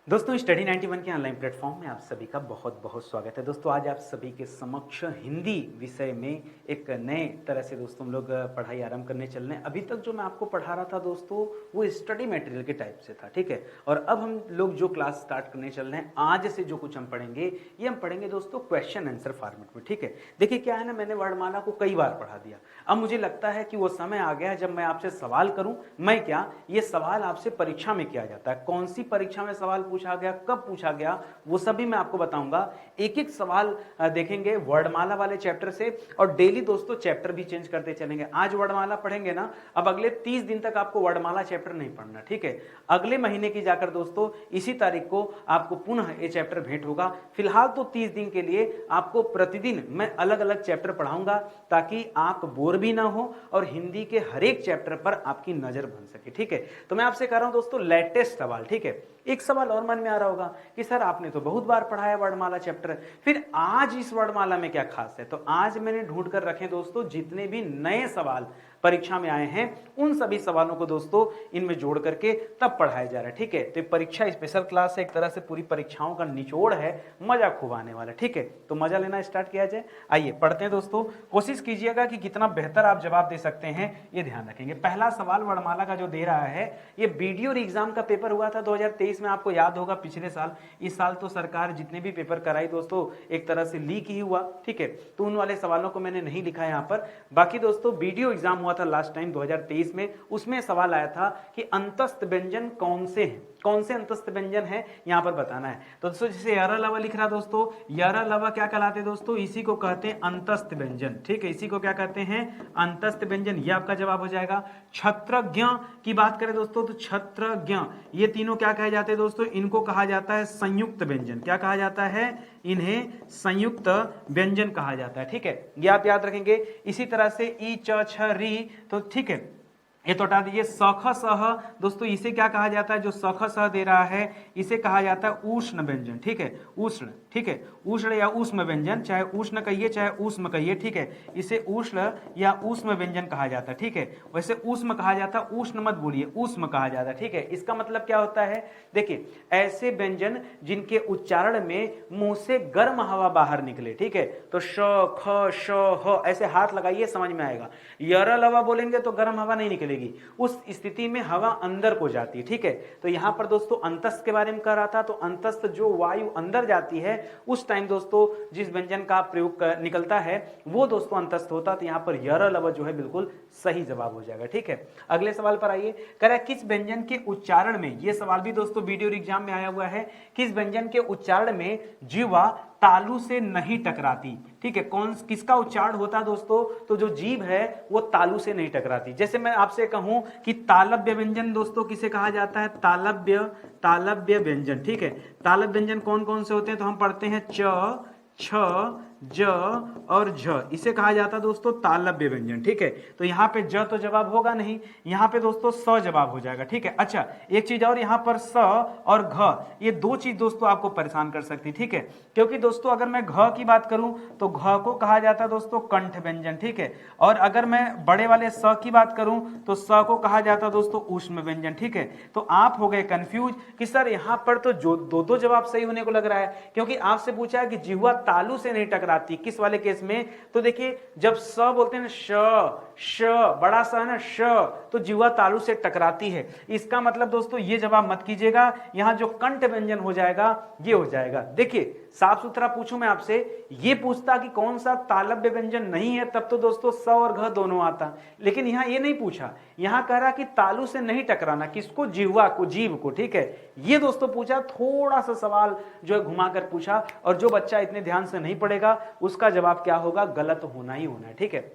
दोस्तों स्टडी 91 के online platform में आप सभी का बहुत बहुत स्वागत है। दोस्तों आज आप सभी के समक्ष हिंदी विषय में एक नए तरह से दोस्तों हम लोग पढ़ाई आरंभ करने चल रहे हैं। अभी तक जो मैं आपको पढ़ा रहा था दोस्तों वो स्टडी मटेरियल के टाइप से था, ठीक है। और अब हम लोग जो क्लास स्टार्ट करने चल रहे हैं, आज से जो कुछ हम पढ़ेंगे ये हम पढ़ेंगे दोस्तों क्वेश्चन आंसर फॉर्मेट में, ठीक है। देखिए क्या है ना, मैंने वर्णमाला को कई बार पढ़ा दिया। अब मुझे लगता है कि वो समय आ गया है जब मैं आपसे सवाल करूं। मैं क्या, ये सवाल आपसे परीक्षा में किया जाता है, कौन सी परीक्षा में सवाल पूछा गया, कब पूछा गया, वो सभी मैं आपको बताऊंगा। एक एक सवाल देखेंगे वर्णमाला वाले चैप्टर से, और डेली दोस्तों चैप्टर भी चेंज करते चलेंगे। आज वर्णमाला पढ़ेंगे ना, अब अगले 30 दिन तक आपको वर्णमाला चैप्टर नहीं पढ़ना, ठीक है। अगले महीने की जाकर दोस्तों इसी तारीख को आपको पुनः ये चैप्टर भेंट होगा। फिलहाल तो 30 दिन के लिए आपको प्रतिदिन मैं अलग अलग चैप्टर पढ़ाऊंगा, ताकि आप बोर भी ना हो और हिंदी के हर एक चैप्टर पर आपकी नजर बन सके, ठीक है। तो मैं आपसे कह रहा हूं दोस्तों लेटेस्ट सवाल, ठीक है। एक सवाल और मन में आ रहा होगा कि सर आपने तो बहुत बार पढ़ाया वर्णमाला चैप्टर, फिर आज इस वर्णमाला में क्या खास है। तो आज मैंने ढूंढ कर रखे दोस्तों जितने भी नए सवाल परीक्षा में आए हैं, उन सभी सवालों को दोस्तों इनमें जोड़ करके तब पढ़ाया जा रहा है, ठीक है। तो परीक्षा स्पेशल क्लास है, एक तरह से पूरी परीक्षाओं का निचोड़ है, मजा खूब आने वाला है, ठीक है। तो मजा लेना स्टार्ट किया जाए। आइए पढ़ते हैं दोस्तों, कोशिश कीजिएगा कि कितना बेहतर आप जवाब दे सकते हैं ये ध्यान रखेंगे। पहला सवाल वर्णमाला का जो दे रहा है, ये वीडियो एग्जाम का पेपर हुआ था 2023 में, आपको याद होगा पिछले साल। इस साल तो सरकार जितने भी पेपर कराई दोस्तों एक तरह से लीक ही हुआ, ठीक है। तो उन वाले सवालों को मैंने नहीं लिखा है यहाँ पर। बाकी दोस्तों वीडियो एग्जाम हुआ था लास्ट टाइम 2023 में, उसमें सवाल आया था कि अंतस्थ व्यंजन कौन से हैं, कौन से अंतस्थ व्यंजन है यहाँ पर बताना है। तो दोस्तों जैसे यारा लवा लिख रहा दोस्तों, यारा लवा क्या कहलाते हैं दोस्तों, इसी को कहते हैं अंतस्थ व्यंजन, ठीक है। इसी को क्या कहते हैं, अंतस्थ व्यंजन, ये आपका जवाब हो जाएगा। छत्रज्ञ की बात करें दोस्तों, तो छत्रज्ञ, ये तीनों क्या कहे जाते हैं दोस्तों, इनको कहा जाता है संयुक्त व्यंजन। क्या कहा जाता है, इन्हें संयुक्त व्यंजन कहा जाता है, ठीक है। ये आप याद रखेंगे। इसी तरह से ई च छ री, तो ठीक है ये तो हटा दीजिए। सख सह दोस्तों, इसे क्या कहा जाता है, जो सख सह दे रहा है इसे कहा जाता है उष्ण व्यंजन, ठीक है। उष्ण, ठीक है, उष्ण या ऊष्म व्यंजन, चाहे उष्ण कहिए चाहे ऊष्म कहिए, ठीक है। इसे उष्ण या ऊष्म व्यंजन कहा जाता है, ठीक है। वैसे ऊष्म कहा जाता है, उष्ण मत बोलिए, ऊष्म कहा जाता है, ठीक है। इसका मतलब क्या होता है, देखिए ऐसे व्यंजन जिनके उच्चारण में मुंह से गर्म हवा बाहर निकले, ठीक है। तो श ख श ह ऐसे हाथ लगाइए, समझ में आएगा। यर लवा बोलेंगे तो गर्म हवा नहीं निकलेगी, उस स्थिति में हवा अंदर को जाती है, ठीक है। तो यहां पर दोस्तों अंतस्थ के बारे में कह रहा था, तो अंतस्थ जो वायु अंदर जाती है उस टाइम दोस्तों जिस व्यंजन का प्रयोग निकलता है वो दोस्तों अंतस्थ होता है। तो यहां पर यर लव जो है बिल्कुल सही जवाब हो जाएगा, ठीक है। अगले सवाल पर आइए, कह रहा है किस व्यंजन के उच्चारण में, ये सवाल भी दोस्तों वीडियो एग्जाम में आया हुआ है, किस व्यंजन के उच्चारण में जीवा तालु से नहीं टकराती, ठीक है। कौन किसका उच्चारण होता है दोस्तों, तो जो जीभ है वो तालु से नहीं टकराती। जैसे मैं आपसे कहूं कि तालव्य व्यंजन दोस्तों किसे कहा जाता है, तालव्य व्यंजन, ठीक है। तालव्य व्यंजन कौन कौन से होते हैं, तो हम पढ़ते हैं च छ ज और झ, इसे कहा जाता है दोस्तों तालव्य व्यंजन, ठीक है। तो यहाँ पे ज तो जवाब होगा नहीं, यहाँ पे दोस्तों स जवाब हो जाएगा, ठीक है। अच्छा एक चीज और, यहाँ पर स और घ, ये दो चीज दोस्तों आपको परेशान कर सकती, ठीक है। क्योंकि दोस्तों अगर मैं घ की बात करूं तो घ को कहा जाता है दोस्तों कंठ व्यंजन, ठीक है। और अगर मैं बड़े वाले स की बात करूं तो स को कहा जाता है दोस्तों ऊष्म व्यंजन, ठीक है। तो आप हो गए कंफ्यूज कि सर यहाँ पर तो जो दो जवाब सही होने को लग रहा है, क्योंकि आपसे पूछा है कि जिह्वा तालु से नहीं टकराती, किस वाले केस में। तो देखिए जब स बोलते हैं ना, श बड़ा सा है ना, श, तो जिह्वा तालु से टकराती है। इसका मतलब दोस्तों ये जवाब मत कीजिएगा, यहां जो कंठ व्यंजन हो जाएगा ये हो जाएगा। देखिए साफ सुथरा पूछूं मैं आपसे, ये पूछता कि कौन सा तालव्य व्यंजन नहीं है, तब तो दोस्तों स और घ दोनों आता। लेकिन यहां ये नहीं पूछा, यहां कह रहा कि तालु से नहीं टकराना, किसको, जिह्वा को, जीभ को, ठीक है। ये दोस्तों पूछा, थोड़ा सा सवाल जो है घुमा कर पूछा, और जो बच्चा इतने ध्यान से नहीं पढ़ेगा उसका जवाब क्या होगा, गलत होना ही होना है, ठीक है।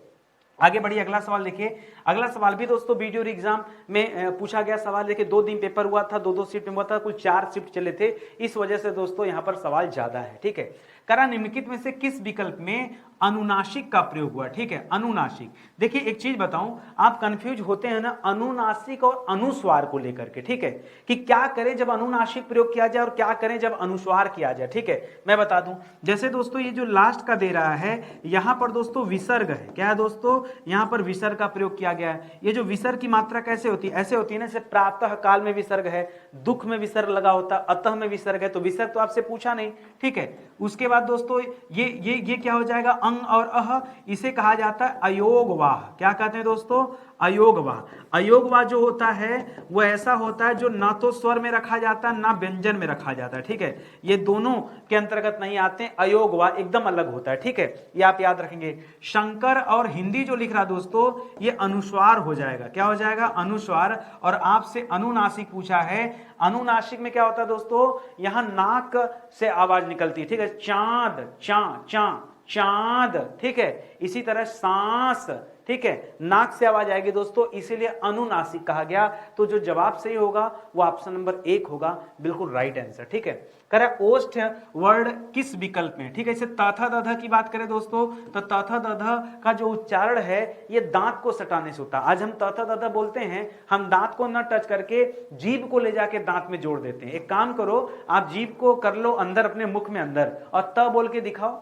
आगे बढ़िए, अगला सवाल देखिए। अगला सवाल भी दोस्तों वीडियो एग्जाम में पूछा गया सवाल। देखिए 2 दिन पेपर हुआ था, 2 शिफ्ट में हुआ था, कुल 4 शिफ्ट चले थे, इस वजह से दोस्तों यहाँ पर सवाल ज्यादा है, ठीक है। करा निम्नलिखित में से किस विकल्प में अनुनासिक का प्रयोग हुआ, ठीक है, अनुनासिक। देखिए एक चीज बताऊं, आप कंफ्यूज होते हैं ना अनुनासिक और अनुस्वार को लेकर के, ठीक है, कि क्या करें जब अनुनासिक प्रयोग किया जाए और क्या करें जब अनुस्वार किया जाए, ठीक है। मैं बता दूं, जैसे दोस्तों ये जो लास्ट का दे रहा है, यहां पर दोस्तों विसर्ग है, क्या है दोस्तों, यहां पर विसर्ग का प्रयोग किया गया है। ये जो विसर्ग की मात्रा कैसे होती है, ऐसे होती है ना, जैसे प्रातः काल में विसर्ग है, दुख में विसर्ग लगा होता, अतः में विसर्ग है, तो विसर्ग तो आपसे पूछा नहीं, ठीक है। उसके बाद दोस्तों ये क्या हो जाएगा, अंग और अह, इसे कहा जाता है अयोगवाह। क्या कहते हैं दोस्तों, अयोगवाह। अयोगवाह जो होता है वो ऐसा होता है जो ना तो स्वर में रखा जाता है ना व्यंजन में रखा जाता है, ठीक है, ये दोनों के अंतर्गत नहीं आते हैं, अयोगवाह एकदम अलग होता है, ठीक है, ये आप याद रखेंगे। शंकर और हिंदी जो लिख रहा दोस्तों, ये अनुस्वार हो जाएगा, क्या हो जाएगा, अनुस्वार। और आपसे अनुनासिक पूछा है, अनुनासिक में क्या होता है दोस्तों, यहां नाक से आवाज निकलती है, ठीक है, चांद, चा चा चांद, ठीक है, इसी तरह सांस, ठीक है, नाक से आवाज आएगी दोस्तों, इसीलिए अनुनासिक कहा गया। तो जो जवाब सही होगा वो ऑप्शन नंबर 1 होगा, बिल्कुल राइट आंसर, ठीक है। कह रहा ओष्ठ वर्ड किस विकल्प में, ठीक है। इसे तथा दधा की बात करें दोस्तों, तो तथा दधा का जो उच्चारण है ये दांत को सटाने से होता है। आज हम तथा दधा बोलते हैं, हम दांत को न टच करके जीभ को ले जाके दांत में जोड़ देते हैं। एक काम करो, आप जीभ को कर लो अंदर अपने मुख में अंदर, और त बोल के दिखाओ।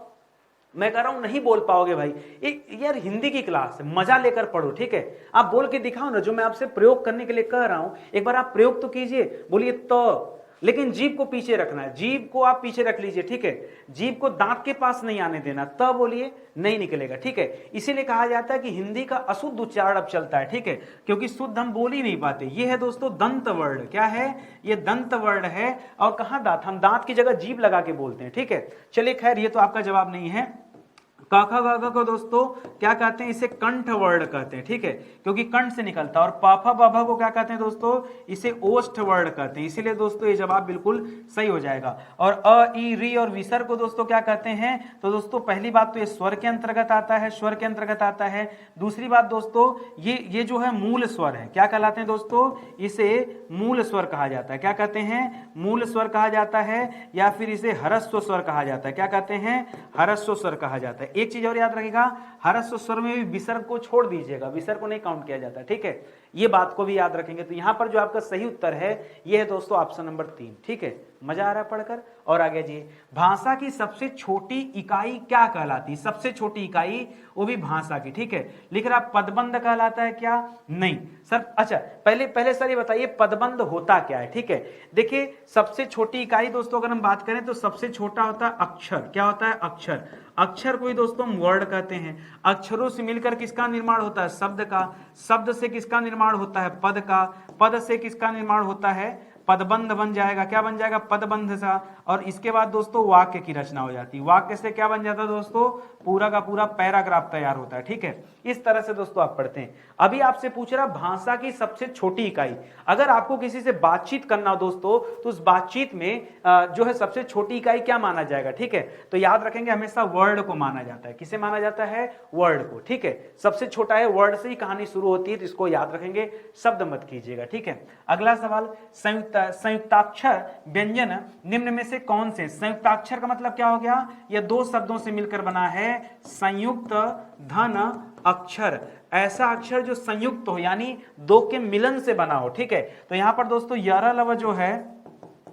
मैं कह रहा हूं नहीं बोल पाओगे भाई, यार हिंदी की क्लास है, मजा लेकर पढ़ो, ठीक है। आप बोल के दिखाओ ना, जो मैं आपसे प्रयोग करने के लिए कह रहा हूं, एक बार आप प्रयोग तो कीजिए, बोलिए तो, लेकिन जीभ को पीछे रखना है, जीभ को आप पीछे रख लीजिए, ठीक है, जीभ को दांत के पास नहीं आने देना, त बोलिए, नहीं निकलेगा, ठीक है। इसीलिए कहा जाता है कि हिंदी का अशुद्ध उच्चारण अब चलता है, ठीक है, क्योंकि शुद्ध हम बोल ही नहीं पाते। ये है दोस्तों दंत वर्ड, क्या है, ये दंत वर्ड है। और कहां दांत, हम दांत की जगह जीभ लगा के बोलते हैं, ठीक है। चलिए खैर, ये तो आपका जवाब नहीं है। काखा गागा को दोस्तों क्या कहते हैं, इसे कंठ वर्ड कहते हैं, ठीक है, क्योंकि कंठ से निकलता है। और पाफा बाभा को क्या कहते हैं दोस्तों, इसे ओष्ठ वर्ड कहते हैं, इसीलिए दोस्तों ये जवाब बिल्कुल सही हो जाएगा। और अ ई री और विसर्ग को दोस्तों क्या कहते हैं, तो दोस्तों पहली बात तो ये स्वर के अंतर्गत आता है, स्वर के अंतर्गत आता है। दूसरी बात दोस्तों, ये जो है मूल स्वर है, क्या कहलाते हैं दोस्तों, इसे मूल स्वर कहा जाता है। क्या कहते हैं, मूल स्वर कहा जाता है, या फिर इसे हरस्व स्वर कहा जाता है। क्या कहते हैं, हरस्व स्वर कहा जाता है। एक चीज और याद रखिएगा, हरस्व स्वर में भी विसर्ग को छोड़ दीजिएगा, विसर्ग को नहीं काउंट किया जाता, ठीक है, ये बात को भी याद रखेंगे। तो यहां पर जो आपका सही उत्तर है ये है दोस्तों ऑप्शन नंबर 3, ठीक है। मजा आ रहा है पढ़कर। और आगे जी, भाषा की सबसे छोटी इकाई क्या कहलाती है, सबसे छोटी इकाई वो भी भाषा की, ठीक है। लिख रहा पदबंध कहलाता है क्या, नहीं सर। अच्छा पहले सर ये बताइए पदबंध होता क्या है, ठीक है। देखिए सबसे छोटी इकाई दोस्तों अगर हम बात करें तो सबसे छोटा होता है अक्षर। क्या होता है, अक्षर। अक्षर को ही दोस्तों हम वर्ड कहते हैं। अक्षरों से मिलकर किसका निर्माण होता है, शब्द का। शब्द से किसका निर्माण होता है, पद का। पद से किसका निर्माण होता है, पदबंध बन जाएगा। क्या बन जाएगा, पदबंध सा। और इसके बाद दोस्तों वाक्य की रचना हो जाती है। वाक्य से क्या बन जाता है दोस्तों, पूरा का पूरा पैराग्राफ तैयार होता है, ठीक है। इस तरह से दोस्तों आप पढ़ते हैं। अभी आपसे पूछ रहा भाषा की सबसे छोटी इकाई। अगर आपको किसी से बातचीत करना हो दोस्तों, तो उस बातचीत में जो है सबसे छोटी इकाई क्या माना जाएगा, ठीक है। तो याद रखेंगे हमेशा वर्ड को माना जाता है। किसे माना जाता है, वर्ड को, ठीक है। सबसे छोटा है, वर्ड से ही कहानी शुरू होती है, तो इसको याद रखेंगे, शब्द मत कीजिएगा, ठीक है। अगला सवाल, संयुक्ताक्षर व्यंजन निम्न में से कौन से। संयुक्ताक्षर का मतलब क्या हो गया, यह दो शब्दों से मिलकर बना है। संयुक्त धन अक्षर, ऐसा अक्षर जो संयुक्त हो, यानी दो के मिलन से बना हो, ठीक है। तो यहां पर दोस्तों यरा लव जो है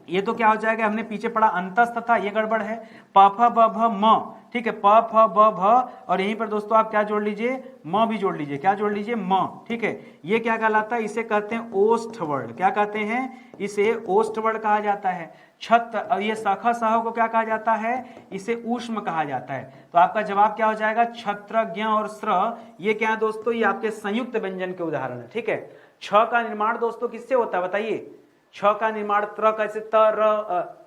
ये तो क्या हो जाएगा, हमने पीछे पढ़ा अंतस्थ था, ये गड़बड़ है। प फ ब भ म, ठीक है, प फ ब भ, और यहीं पर दोस्तों आप क्या जोड़ लीजिए, म भी जोड़ लीजिए। क्या जोड़ लीजिए, म, ठीक है। ये क्या कहलाता है, इसे कहते हैं ओष्ठ वर्ड। क्या कहते हैं, इसे ओष्ठ वर्ड कहा जाता है। छत, और ये शाखा साह को क्या कहा जाता है, इसे ऊष्म कहा जाता है। तो आपका जवाब क्या हो जाएगा, छत्र, ज्ञ और श्र, ये क्या है दोस्तों, ये आपके संयुक्त व्यंजन के उदाहरण है, ठीक है। छ का निर्माण दोस्तों किससे होता है बताइए, छ का निर्माण त्र कैसे, त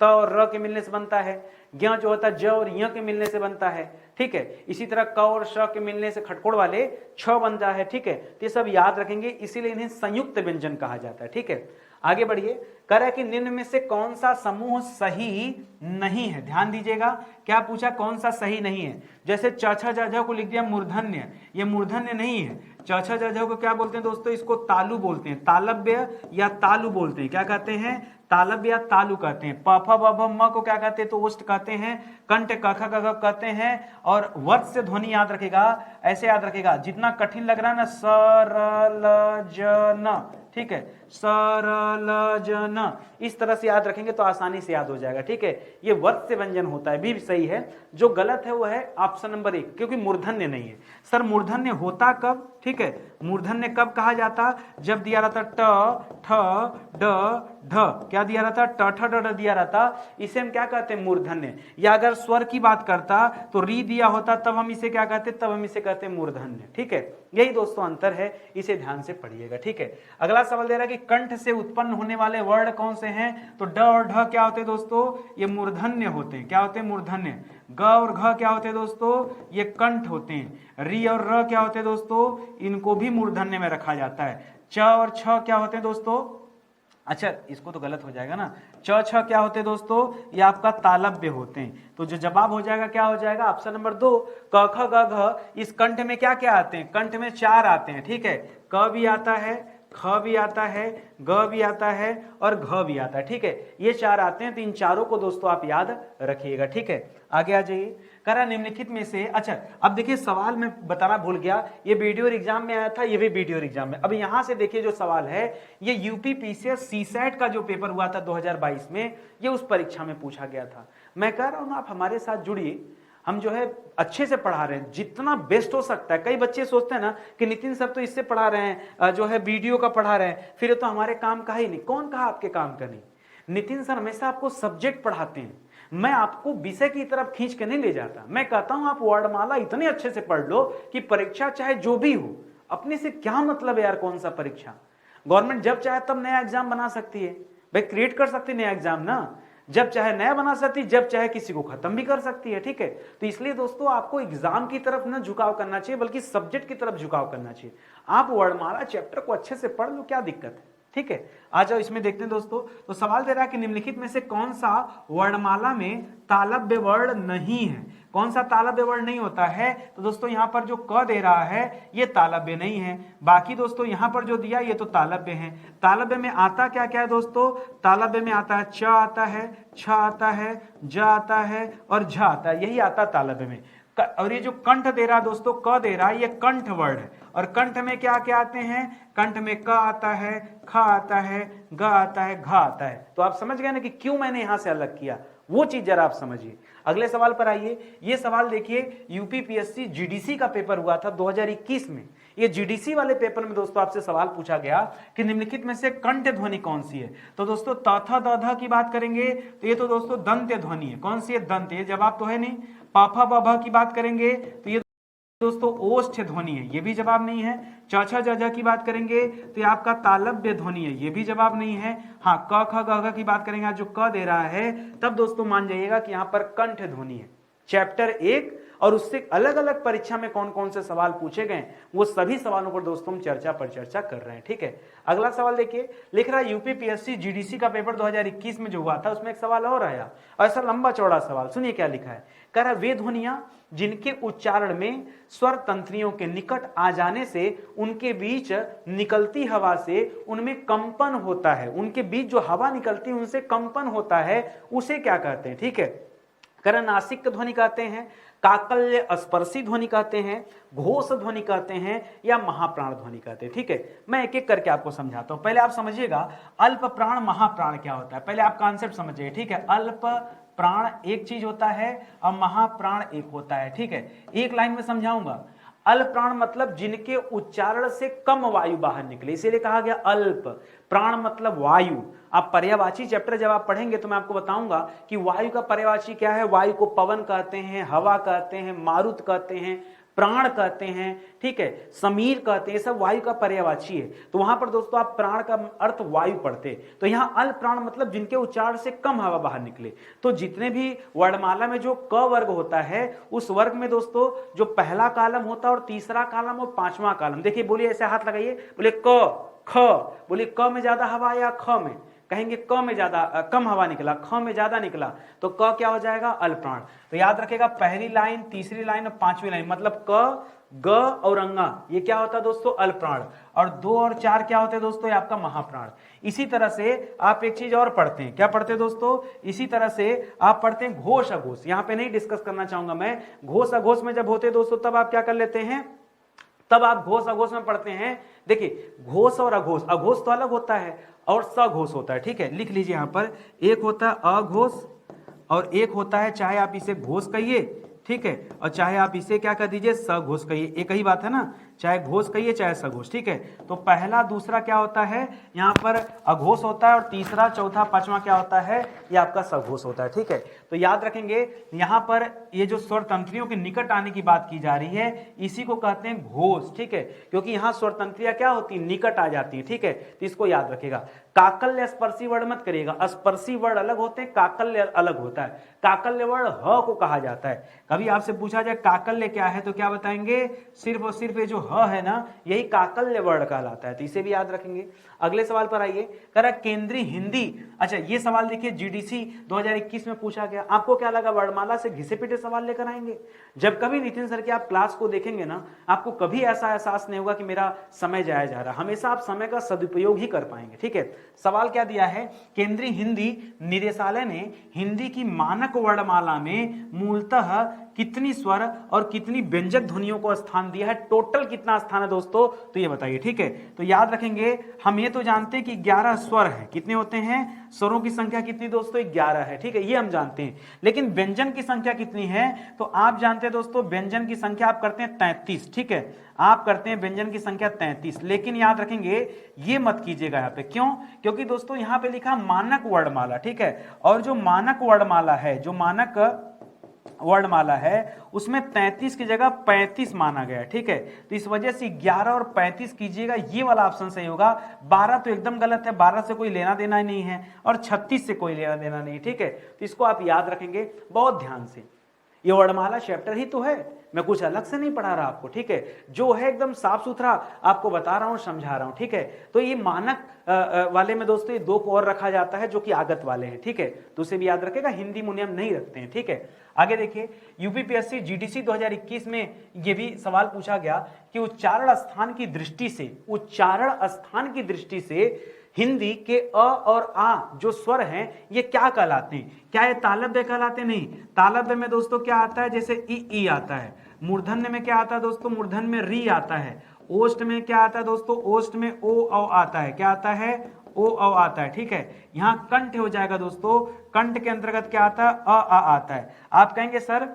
और र के मिलने से बनता है। ज्ञ जो होता है ज और य के मिलने से बनता है, ठीक है। इसी तरह क और श के मिलने से खटकोड़ वाले छ बनता है, ठीक है। तो ये सब याद रखेंगे, इसीलिए इन्हें संयुक्त व्यंजन कहा जाता है, ठीक है। आगे बढ़िए, कह रहा है कि निम्न में से कौन सा समूह सही नहीं है। ध्यान दीजिएगा, क्या पूछा, कौन सा सही नहीं है। जैसे च छ ज झ को लिख दिया मूर्धन्य, ये मूर्धन्य नहीं है। च छ ज झ को क्या बोलते हैं दोस्तों, इसको तालु बोलते हैं, तालव्य या तालु बोलते हैं। क्या कहते हैं, तालव्य या तालु कहते हैं। प फ ब भ म को क्या कहते हैं, तो ओष्ठ कहते हैं। कंठ क ख ग घ कहते हैं। और वर्त से ध्वनि याद रखेगा, ऐसे याद रखेगा, जितना कठिन लग रहा है ना, सरल जन, ठीक है, सरल जन, इस तरह से याद रखेंगे तो आसानी से याद हो जाएगा, ठीक है। ये वर्त से व्यंजन होता है, भी सही है। जो गलत है वो है ऑप्शन नंबर 1, क्योंकि मूर्धन्य नहीं है। सर मूर्धन्य होता कब, ठीक है, मूर्धन्य कब कहा जाता, जब दिया रहता ट ठ ड ढ, क्या दिया रहता, ट ठ ड ढ दिया रहता, इसे हम क्या कहते हैं, मूर्धन्य। या अगर स्वर की बात करता तो री दिया होता, तब हम इसे क्या कहते, तब हम इसे कहते हैं मूर्धन्य, ठीक है। यही दोस्तों अंतर है, इसे ध्यान से पढ़िएगा, ठीक है। अगला सवाल दे रहा है कि कंठ से उत्पन्न होने वाले वर्ण कौन से हैं, तो ड और ढ क्या होते हैं दोस्तों, ये मूर्धन्य होते हैं। क्या होते हैं, मूर्धन्य। ग और घ क्या होते हैं दोस्तों, ये कंठ होते हैं। री और र क्या होते हैं दोस्तों, इनको भी मूर्धन्य में रखा जाता है। च और छ क्या होते हैं दोस्तों, अच्छा इसको तो गलत हो जाएगा ना, च छ क्या होते हैं दोस्तों, ये आपका तालव्य होते हैं। तो जो जवाब हो जाएगा क्या हो जाएगा, ऑप्शन नंबर 2, क ख ग घ। इस कंठ में क्या क्या आते हैं, कंठ में 4 आते हैं, ठीक है। क भी आता है, ख भी आता है, ग भी आता है और घ भी आता है, ठीक है। ये 4 आते हैं, तो इन चारों को दोस्तों आप याद रखिएगा, ठीक है। आगे आ जाइए, कह रहा निम्नलिखित में से, अच्छा अब देखिए सवाल में बताना भूल गया, ये वीडियो एग्जाम में आया था, ये भी वीडियो एग्जाम में। अब यहां से देखिए जो सवाल है, ये यूपी पीसीएस सीसैट का जो पेपर हुआ था 2022 में, ये उस परीक्षा में पूछा गया था। मैं कह रहा हूं आप हमारे साथ जुड़िए, हम जो है अच्छे से पढ़ा रहे हैं, जितना बेस्ट हो सकता है। कई बच्चे सोचते हैं ना कि नितिन सर तो इससे पढ़ा रहे हैं, जो है वीडियो का पढ़ा रहे हैं, फिर तो हमारे काम का ही नहीं। कौन कहा आपके काम का नहीं, नितिन सर हमेशा आपको सब्जेक्ट पढ़ाते हैं, मैं आपको विषय की तरफ खींच के नहीं ले जाता। मैं कहता हूं आप वर्णमाला इतने अच्छे से पढ़ लो कि परीक्षा चाहे जो भी हो, अपने से क्या मतलब है यार, कौन सा परीक्षा, गवर्नमेंट जब चाहे तब नया एग्जाम बना सकती है भाई, क्रिएट कर सकती है नया एग्जाम ना, जब चाहे नया बना सकती है, जब चाहे किसी को खत्म भी कर सकती है, ठीक है। तो इसलिए दोस्तों आपको एग्जाम की तरफ ना झुकाव करना चाहिए, बल्कि सब्जेक्ट की तरफ झुकाव करना चाहिए। आप वर्णमाला चैप्टर को अच्छे से पढ़ लो, क्या दिक्कत है, ठीक है। आ जाओ इसमें देखते हैं दोस्तों। तो सवाल दे रहा है कि निम्नलिखित में से कौन सा वर्णमाला में तालव्य वर्ण नहीं है, कौन सा तालव्य वर्ण नहीं होता है, तो दोस्तों यहां पर जो क दे रहा है ये तालव्य नहीं है। बाकी दोस्तों यहां पर जो दिया ये तो तालव्य है। तालव्य में आता क्या क्या है दोस्तों, तालव्य में आता है च आता है, छ आता है, ज आता है और झ आता है, यही आता है तालव्य में। और ये जो कंठ दे रहा है दोस्तों, क दे रहा है, ये कंठ वर्ण है। और कंठ में क्या क्या आते हैं, कंठ में क आता है, ख आता है, ग आता है, घ आता है। तो आप समझ गए ना कि क्यों मैंने यहां से अलग किया, वो चीज जरा आप समझिए। अगले सवाल पर आइए। ये सवाल देखिए, यूपीपीएससी जीडीसी का पेपर हुआ था 2021 में। ये जीडीसी वाले पेपर में दोस्तों आपसे सवाल पूछा गया कि निम्नलिखित में से कंठ ध्वनि कौन सी है, तो दोस्तों त थ द ध की बात करेंगे तो ये तो दोस्तों दंत्य ध्वनि है। कौन सी है, दंत, ये जवाब तो है नहीं। प फ ब भ की बात करेंगे तो ये दोस्तों ओष्ठ ध्वनि है, ये भी जवाब नहीं है। च छ ज झ की बात करेंगे तो ये आपका तालव्य ध्वनि है, ये भी जवाब नहीं है। हाँ क ख ग घ की बात करेंगे, जो क दे रहा है, तब दोस्तों मान जाइएगा कि यहाँ पर कंठ ध्वनि है। चैप्टर 1 और उससे अलग अलग परीक्षा में कौन कौन से सवाल पूछे गए, वो सभी सवालों पर दोस्तों हम चर्चा पर चर्चा कर रहे हैं, ठीक है। अगला सवाल देखिए, लिख रहा है यूपीपीएससी जीडीसी का पेपर 2021 में जो हुआ था उसमें एक सवाल और आया, ऐसा लंबा चौड़ा सवाल। सुनिए क्या लिखा है, कह रहा है वे ध्वनियां जिनके उच्चारण में स्वर तंत्रियों के निकट आ जाने से उनके बीच निकलती हवा से उनमें कंपन होता है, उनके बीच जो हवा निकलती है उनसे कंपन होता है, उसे क्या कहते हैं, ठीक है। कह नासिक ध्वनि कहते हैं, काकल्य स्पर्शी ध्वनि कहते हैं, घोष ध्वनि कहते हैं, या महाप्राण ध्वनि कहते हैं, ठीक है। मैं एक एक करके आपको समझाता हूं। पहले आप समझिएगा अल्प प्राण महाप्राण क्या होता है, पहले आप कॉन्सेप्ट समझिए, ठीक है। अल्प प्राण एक चीज होता है और महाप्राण एक होता है, ठीक है। एक लाइन में समझाऊंगा। अल्प प्राण मतलब जिनके उच्चारण से कम वायु बाहर निकले, इसीलिए कहा गया अल्प प्राण मतलब वायु। आप पर्यायवाची चैप्टर जब आप पढ़ेंगे तो मैं आपको बताऊंगा कि वायु का पर्यायवाची क्या है। वायु को पवन कहते हैं, हवा कहते हैं, मारुत कहते हैं, प्राण कहते हैं, ठीक है, समीर कहते हैं, ये सब वायु का पर्यायवाची है। तो वहां पर दोस्तों आप प्राण का अर्थ वायु पढ़ते, तो यहाँ अल्प प्राण मतलब जिनके उच्चारण से कम हवा बाहर निकले। तो जितने भी वर्णमाला में जो क वर्ग होता है, उस वर्ग में दोस्तों जो पहला कॉलम होता है और तीसरा कॉलम और पांचवा कॉलम, देखिए बोलिए, ऐसे हाथ लगाइए, बोले क ख, बोलिए क में ज्यादा हवा या ख में, कहेंगे क में ज्यादा कम हवा निकला, ख में ज्यादा निकला, तो क क्या हो जाएगा, अल प्राण। तो याद रखेगा पहली लाइन, तीसरी लाइन और पांचवी लाइन, मतलब क, ग और अंगा, ये क्या होता है दोस्तों, अल प्राण, और 2 और 4 क्या होते हैं दोस्तों, ये आपका महाप्राण। इसी तरह से आप एक चीज और पढ़ते हैं, क्या पढ़ते हैं दोस्तों, इसी तरह से आप पढ़ते हैं घोष अघोष। यहां पे नहीं डिस्कस करना चाहूंगा मैं, घोष अघोष में जब होते हैं दोस्तों तब आप क्या कर लेते हैं, तब आप घोष अघोष में पढ़ते हैं। देखिए घोष और अघोष, अघोष तो अलग होता है और सघोष होता है, ठीक है, लिख लीजिए यहां पर, एक होता है अघोष और एक होता है, चाहे आप इसे घोष कहिए, ठीक है, और चाहे आप इसे क्या कर दीजिए, सघोष कहिए, एक ही बात है ना, चाहे घोष कहिए चाहे सघोष, ठीक है। तो पहला दूसरा क्या होता है, यहाँ पर अघोष होता है, और तीसरा चौथा पांचवा क्या होता है, ये आपका सघोष होता है, ठीक है। तो याद रखेंगे यहाँ पर ये जो स्वर तंत्रियों के निकट आने की बात की जा रही है, इसी को कहते हैं घोष, ठीक है, क्योंकि यहाँ स्वर तंत्रियां क्या होती है, निकट आ जाती है, ठीक है। तो इसको याद रखेगा। काकल्य स्पर्शी वर्ण मत करिएगा, स्पर्शी वर्ण अलग होते हैं, काकल्य अलग होता है। काकल्य वर्ण ह को कहा जाता है। कभी आपसे पूछा जाए काकल्य क्या है तो क्या बताएंगे, सिर्फ और सिर्फ ये जो ह है ना, यही काकल्य वर्ण कहलाता है, तो इसे भी याद रखेंगे। अगले सवाल पर आइए, कह रहा केंद्रीय हिंदी। अच्छा ये सवाल देखिए जीडीसी 2021 में पूछा गया। आपको क्या लगा वर्णमाला से घिसे पिटे सवाल लेकर आएंगे? जब कभी नितिन सर की आप क्लास को देखेंगे ना, आपको कभी ऐसा एहसास नहीं होगा कि मेरा समय जाया जा रहा, हमेशा आप समय का सदुपयोग ही कर पाएंगे, ठीक है। सवाल क्या दिया है, केंद्रीय हिंदी निदेशालय ने हिंदी की मानक वर्णमाला में मूलतः कितनी स्वर और कितनी व्यंजक ध्वनियों को स्थान दिया है, टोटल कितना स्थान है दोस्तों, तो ये बताइए, ठीक है। तो याद रखेंगे, हम ये तो जानते हैं कि 11 स्वर हैं, कितने होते हैं, स्वरों की संख्या कितनी दोस्तों, 11 है, ठीक है, ये हम जानते हैं। लेकिन व्यंजन की संख्या कितनी है, तो आप जानते हैं दोस्तों व्यंजन की संख्या आप करते हैं 33, ठीक है, आप करते हैं व्यंजन की संख्या 33। लेकिन याद रखेंगे ये मत कीजिएगा यहाँ पे, क्यों, क्योंकि दोस्तों यहाँ पे लिखा मानक वर्णमाला, ठीक है, और जो मानक वर्णमाला है, जो मानक वर्णमाला है उसमें 33 की जगह 35 माना गया, ठीक है। तो इस वजह से 11 और 35 कीजिएगा, ये वाला ऑप्शन सही होगा। 12 तो एकदम गलत है, 12 से कोई लेना देना ही नहीं है, और 36 से कोई लेना देना नहीं, ठीक है। तो इसको आप याद रखेंगे बहुत ध्यान से। ये वर्णमाला चैप्टर ही तो है, मैं कुछ अलग से नहीं पढ़ा रहा आपको, ठीक है, जो है एकदम साफ सुथरा आपको बता रहा हूं, समझा रहा हूं, ठीक है। तो ये मानक वाले में दोस्तों ये 2 को और रखा जाता है जो कि आगत वाले हैं, ठीक है, तो उसे भी याद रखेगा, हिंदी मुनियम नहीं रखते हैं, ठीक है। आगे देखिए, यूपीपीएससी जीडीसी 2021 में ये भी सवाल पूछा गया कि उच्चारण स्थान की दृष्टि से, उच्चारण स्थान की दृष्टि से हिंदी के अ और आ जो स्वर हैं ये क्या कहलाते हैं, क्या ये तालव्य कहलाते? नहीं, तालव्य में दोस्तों क्या आता है, जैसे ई आता है, मूर्धन्य में क्या आता है दोस्तों, मूर्धन्य में री आता है, ओष्ठ में क्या आता है दोस्तों, ओष्ठ में ओ औ आता है, क्या आता है, ओ औ आता है, ठीक है। यहां कंठ हो जाएगा दोस्तों, कंठ के अंतर्गत क्या आता है, अ आ आता है। आप कहेंगे सर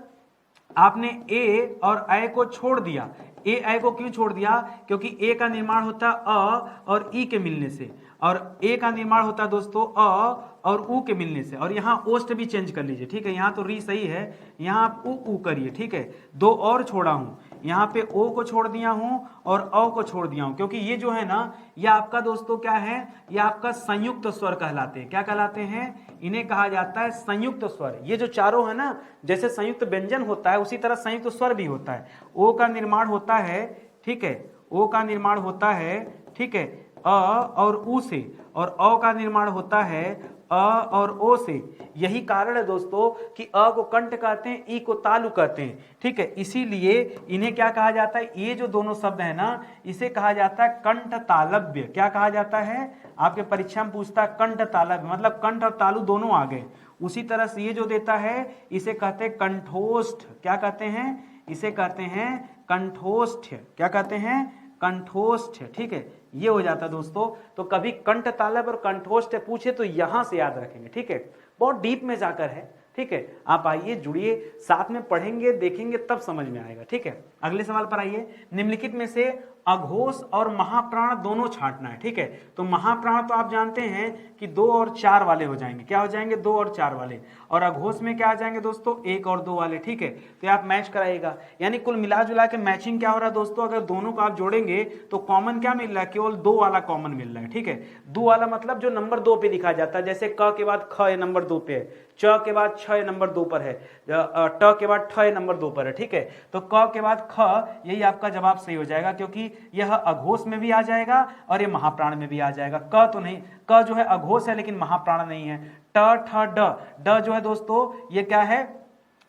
आपने ए और ऐ को छोड़ दिया, ए ऐ को क्यों छोड़ दिया, क्योंकि ए का निर्माण होता है अ और ई के मिलने से, और ए का निर्माण होता है दोस्तों अ और ऊ के मिलने से, और यहाँ ओष्ठ भी चेंज कर लीजिए, ठीक है, यहाँ तो री सही है, यहाँ आप ऊ करिए, ठीक है। 2 और छोड़ा हूं, यहाँ पे ओ को छोड़ दिया हूं और अ को छोड़ दिया हूं, क्योंकि ये जो है ना, ये आपका दोस्तों क्या है, ये आपका संयुक्त स्वर कहलाते हैं, क्या कहलाते हैं, इन्हें कहा जाता है संयुक्त स्वर। ये जो चारों है ना, जैसे संयुक्त व्यंजन होता है उसी तरह संयुक्त स्वर भी होता है। ओ का निर्माण होता है, ठीक है, ओ का निर्माण होता है, ठीक है, अ और ऊ से, और अ का निर्माण होता है अ और ओ से। यही कारण है दोस्तों कि अ को कंठ कहते हैं, ई को तालु कहते हैं, ठीक है। इसीलिए इन्हें क्या कहा जाता है, ये जो दोनों शब्द है ना, इसे कहा जाता है कंठ तालव्य। क्या कहा जाता है, आपके परीक्षा में पूछता है कंठ तालव्य, मतलब कंठ और तालु दोनों आ गए। उसी तरह से ये जो देता है इसे कहते हैं कंठोष्ठ, क्या कहते हैं, इसे कहते हैं कंठोष्ठ, क्या कहते हैं, कंठोष्ठ, ठीक है, ये हो जाता है दोस्तों। तो कभी कंठ तालव्य और कंठोष्ठ पूछे तो यहां से याद रखेंगे, ठीक है, बहुत डीप में जाकर है, ठीक है। आप आइए, जुड़िए, साथ में पढ़ेंगे, देखेंगे, तब समझ में आएगा, ठीक है। अगले सवाल पर आइए, निम्नलिखित में से अघोष और महाप्राण दोनों छांटना है, ठीक है। तो महाप्राण तो आप जानते हैं कि 2 और 4 वाले हो जाएंगे, क्या हो जाएंगे, 2 और 4 वाले, और अघोष में क्या आ जाएंगे दोस्तों, 1 और 2 वाले, ठीक है। तो आप मैच कराइएगा, यानी कुल मिला जुला के मैचिंग क्या हो रहा है दोस्तों, अगर दोनों को आप जोड़ेंगे तो कॉमन क्या मिल रहा है, केवल 2 वाला कॉमन मिल रहा है, ठीक है। 2 वाला मतलब जो नंबर 2 पे लिखा जाता है, जैसे क के बाद ख नंबर 2 पे है, च के बाद छ नंबर 2 पर है, ट के बाद ठ नंबर 2 पर है, ठीक है। तो क के बाद ख, यही आपका जवाब सही हो जाएगा, क्योंकि यह अघोष में भी आ जाएगा और ये महाप्राण में भी आ जाएगा। क तो नहीं, क जो है अघोष है लेकिन महाप्राण नहीं है। ट ठ ड, ड जो है दोस्तों ये क्या है,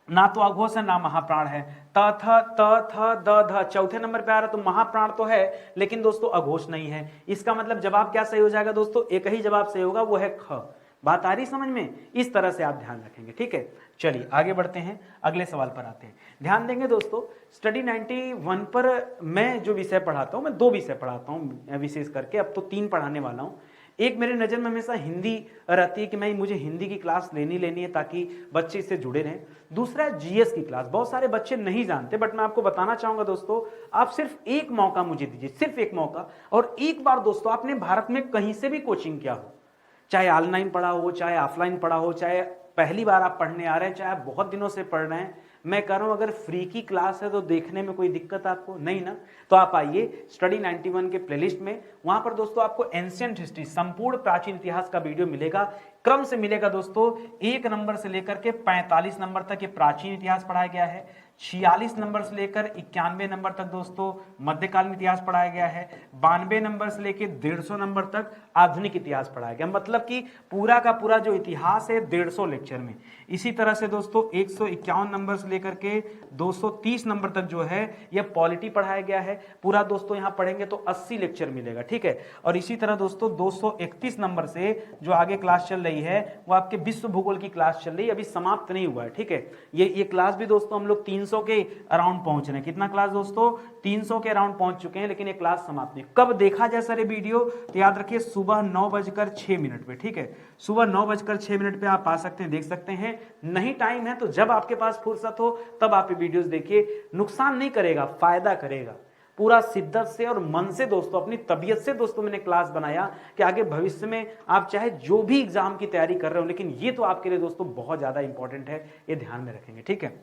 ना तो अघोष है ना महाप्राण है। त थ त थ द ध चौथे नंबर पे आ रहा है, तो महाप्राण तो है लेकिन दोस्तों अघोष नहीं है। इसका मतलब जवाब क्या सही हो जाएगा दोस्तों, एक ही जवाब सही होगा, वो है ख। बात आ रही समझ में, इस तरह से आप ध्यान रखेंगे, ठीक है। चलिए आगे बढ़ते हैं, अगले सवाल पर आते हैं। ध्यान देंगे दोस्तों, स्टडी 91 पर मैं जो विषय पढ़ाता हूं, मैं 2 विषय पढ़ाता हूं विशेष करके, अब तो 3 पढ़ाने वाला हूं। एक मेरे नज़र में हमेशा हिंदी रहती है कि मैं मुझे हिंदी की क्लास लेनी है ताकि बच्चे इससे जुड़े रहें। दूसरा है जीएस की क्लास, बहुत सारे बच्चे नहीं जानते बट मैं आपको बताना चाहूंगा दोस्तों, आप सिर्फ एक मौका मुझे दीजिए, सिर्फ एक मौका, और एक बार दोस्तों आपने भारत में कहीं से भी कोचिंग किया हो, चाहे ऑनलाइन पढ़ा हो, चाहे ऑफलाइन पढ़ा हो, चाहे पहली बार आप पढ़ने आ रहे हैं, चाहे आप बहुत दिनों से पढ़ रहे हैं, मैं कह रहा हूं अगर फ्री की क्लास है तो देखने में कोई दिक्कत आपको नहीं ना, तो आप आइए स्टडी 91 के प्लेलिस्ट में, वहां पर दोस्तों आपको एंशिएंट हिस्ट्री, संपूर्ण प्राचीन इतिहास का वीडियो मिलेगा, क्रम से मिलेगा दोस्तों। 1 नंबर से लेकर के 45 नंबर तक ये प्राचीन इतिहास पढ़ाया गया है, 46 नंबर से लेकर 91 नंबर तक दोस्तों मध्यकालीन इतिहास पढ़ाया गया है, 92 नंबर से लेकर 150 नंबर तक आधुनिक इतिहास पढ़ाया गया, मतलब कि पूरा का पूरा जो इतिहास है 150 लेक्चर में। इसी तरह से दोस्तों 151 नंबर से लेकर के 230 नंबर तक जो है यह पॉलिटी पढ़ाया गया है, पूरा दोस्तों यहाँ पढ़ेंगे तो 80 लेक्चर मिलेगा, ठीक है। और इसी तरह दोस्तों 231 नंबर से जो आगे क्लास चल रही है वो आपके विश्व भूगोल की क्लास चल रही है, अभी समाप्त नहीं हुआ है, ठीक है। ये क्लास भी दोस्तों हम लोग 300 के अराउंड पहुंच रहे हैं। कितना क्लास दोस्तों, 300 के अराउंड पहुंच चुके हैं, लेकिन ये क्लास समाप्त नहीं। कब देखा जाए सर ये वीडियो, तो याद रखिए सुबह 9:06 पे, ठीक है, सुबह 9:06 पे आप आ सकते हैं, देख सकते हैं। नहीं टाइम है तो जब आपके पास फुर्सत हो तब आप ये वीडियोस देखिए, नुकसान नहीं करेगा, फायदा करेगा। पूरा शिद्दत से और मन से दोस्तों, अपनी तबीयत से दोस्तों मैंने क्लास बनाया कि आगे भविष्य में आप चाहे जो भी एग्जाम की तैयारी कर रहे हो, लेकिन ये तो आपके लिए दोस्तों बहुत ज्यादा इंपॉर्टेंट है, ये ध्यान में रखेंगे, ठीक है।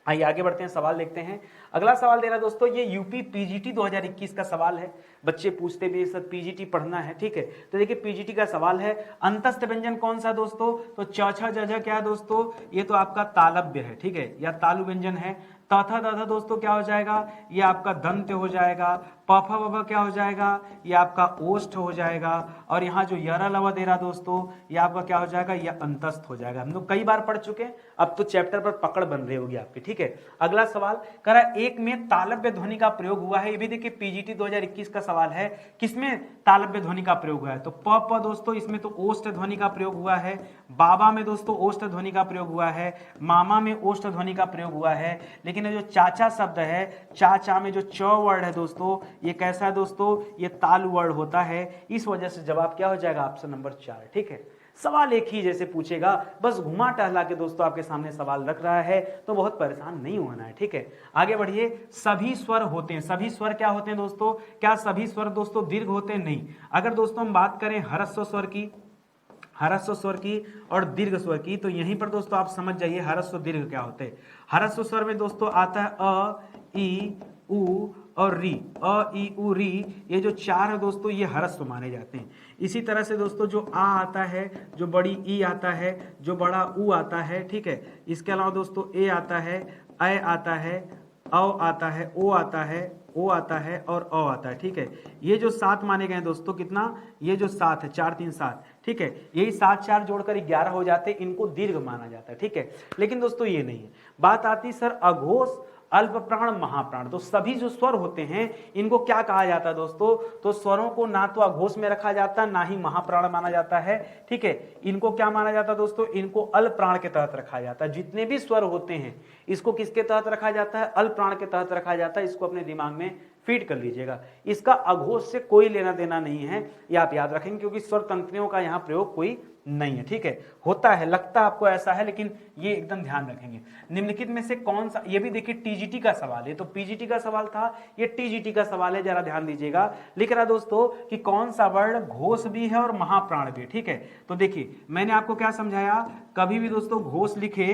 आइए आगे बढ़ते हैं, सवाल देखते हैं। अगला सवाल दे रहा दोस्तों, ये यूपी पीजीटी 2021 का सवाल है, बच्चे पूछते भी सर पीजीटी पढ़ना है, ठीक है। तो देखिए पीजीटी का सवाल है, अंतस्थ व्यंजन कौन सा दोस्तों, तो च छ ज झ क्या है दोस्तों, ये तो आपका तालव्य है, ठीक है, या तालु व्यंजन है। तथा तथा दोस्तों क्या हो जाएगा, ये आपका दंत हो जाएगा। पफा वफा क्या हो जाएगा, ये आपका ओष्ठ हो जाएगा। और यहाँ जो यरा लवा दे रहा दोस्तों, ये आपका क्या हो जाएगा, ये अंतस्थ हो जाएगा। हम लोग कई बार पढ़ चुके हैं, अब तो चैप्टर पर पकड़ बन रही होगी आपकी, ठीक है। अगला सवाल करा, एक में तालव्य ध्वनि का प्रयोग हुआ है, ये भी देखिए पीजीटी 2021 का सवाल है, किसमें तालव्य ध्वनि का प्रयोग हुआ है, तो प दोस्तों इसमें तो ओष्ठ ध्वनि का प्रयोग हुआ है, बाबा में दोस्तों ओष्ठ ध्वनि का प्रयोग हुआ है, मामा में ओष्ठ ध्वनि का प्रयोग हुआ है। लेकिन जो चाचा शब्द है, चाचा में जो च वर्ड है दोस्तों, ये कैसा है दोस्तों, ये ताल वर्ड होता है, इस वजह से जवाब क्या हो जाएगा, ऑप्शन नंबर 4, ठीक है। सवाल एक ही जैसे पूछेगा, बस घुमा टहला के दोस्तों आपके सामने सवाल रख रहा है, तो बहुत परेशान नहीं होना है, ठीक है। आगे बढ़िए, सभी स्वर होते हैं, सभी स्वर क्या होते हैं दोस्तों, क्या सभी स्वर दोस्तों दीर्घ होते हैं, नहीं। अगर दोस्तों हम बात करें ह्रस्व स्वर की, ह्रस्व स्वर की और दीर्घ स्वर की, तो यहीं पर दोस्तों आप समझ जाइए ह्रस्व दीर्घ क्या होते हैं। ह्रस्व स्वर में दोस्तों आता है अ, ई, उ और री, अ, ई, उ, री, ये जो 4 है दोस्तों ये ह्रस्व माने जाते हैं। इसी तरह से दोस्तों जो आ आता है, जो बड़ी ई आता है, जो बड़ा उ आता है, ठीक है। इसके अलावा दोस्तों ए आता है, ऐ आता है, औ आता है, ओ आता है, ओ आता है और अ आता है, ठीक है। ये जो 7 माने गए दोस्तों, कितना, ये जो 7 है, 4 3 7, ठीक है, यही 7 4 जोड़कर 11 हो जाते, इनको दीर्घ माना जाता है, ठीक है। लेकिन दोस्तों ये नहीं है, बात आती सर अघोष, अल्प प्राण, महाप्राण, तो सभी जो स्वर होते हैं इनको क्या कहा जाता है दोस्तों, तो स्वरों को ना तो अघोष में रखा जाता है, ना ही महाप्राण माना जाता है, ठीक है। इनको क्या माना जाता है दोस्तों, इनको अल्प प्राण के तहत रखा जाता है। जितने भी स्वर होते हैं इसको किसके तहत रखा जाता है, अल्प प्राण के तहत रखा जाता है। इसको अपने दिमाग में फीड कर लीजिएगा, इसका अघोष से कोई लेना देना नहीं है, ये आप याद रखेंगे, क्योंकि स्वर तंत्रियों का यहाँ प्रयोग कोई नहीं है, ठीक है। होता है, लगता है आपको ऐसा है, लेकिन ये एकदम ध्यान रखेंगे। निम्नलिखित में से कौन सा, ये भी देखिए टीजीटी का सवाल है, तो पीजीटी का सवाल था, ये टीजीटी का सवाल है, जरा ध्यान दीजिएगा। लिख रहा दोस्तों कि कौन सा वर्ण घोष भी है और महाप्राण भी, ठीक है। तो देखिए मैंने आपको क्या समझाया, कभी भी दोस्तों घोष लिखे,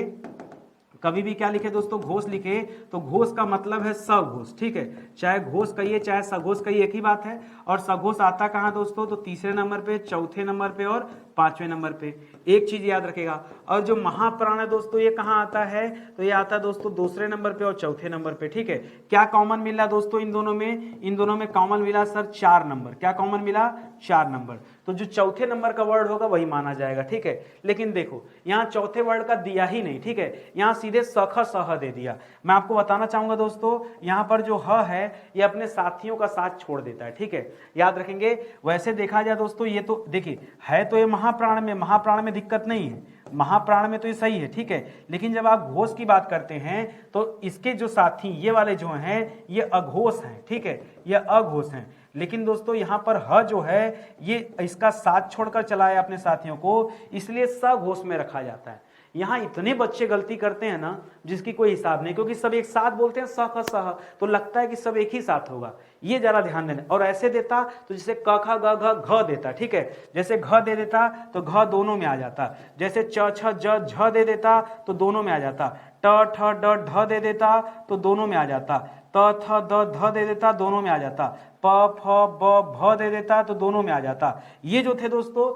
कभी भी क्या लिखे दोस्तों, घोष लिखे, तो घोष का मतलब है सघोष, ठीक है। चाहे घोष कहिए चाहे सघोष कहिए एक ही बात है। और सघोष आता कहाँ दोस्तों, तो तीसरे नंबर पे, चौथे नंबर पे और 5वें नंबर पे। एक चीज याद रखेगा, और जो महाप्राण है दोस्तों ये कहाँ आता है, तो ये आता है दोस्तों दूसरे नंबर पे और चौथे नंबर पे, ठीक है। क्या कॉमन मिला दोस्तों इन दोनों में, इन दोनों में कॉमन मिला सर 4 नंबर। क्या कॉमन मिला, 4 नंबर। तो जो चौथे नंबर का वर्ड होगा वही माना जाएगा, ठीक है। लेकिन देखो यहाँ चौथे वर्ड का दिया ही नहीं, ठीक है, यहाँ सीधे सख सह दे दिया। मैं आपको बताना चाहूंगा दोस्तों यहाँ पर जो ह है ये अपने साथियों का साथ छोड़ देता है, ठीक है, याद रखेंगे। वैसे देखा जाए दोस्तों ये तो देखिए है तो ये महाप्राण में, महाप्राण में दिक्कत नहीं है, महाप्राण में तो ये सही है, ठीक है। लेकिन जब आप घोष की बात करते हैं तो इसके जो साथी ये वाले जो हैं ये अघोष हैं, ठीक है, ये अघोष हैं। लेकिन दोस्तों यहाँ पर ह जो है ये इसका साथ छोड़कर चला है अपने साथियों को, इसलिए सघोष में रखा जाता है। यहाँ इतने बच्चे गलती करते हैं ना जिसकी कोई हिसाब नहीं, क्योंकि सब एक साथ बोलते हैं स ख सह, तो लगता है कि सब एक ही साथ होगा, ये जरा ध्यान देना। और ऐसे देता तो जैसे क ख ग घ घ देता, ठीक है, जैसे घ दे देता तो घ दोनों में आ जाता, जैसे च छ ज झ दे देता तो दोनों में आ जाता, ट ठ ड ढ दे देता तो दोनों में आ जाता, त थ द ध दे देता दोनों में आ जाता, प फ ब भ दे देता तो दोनों में आ जाता। ये जो थे दोस्तों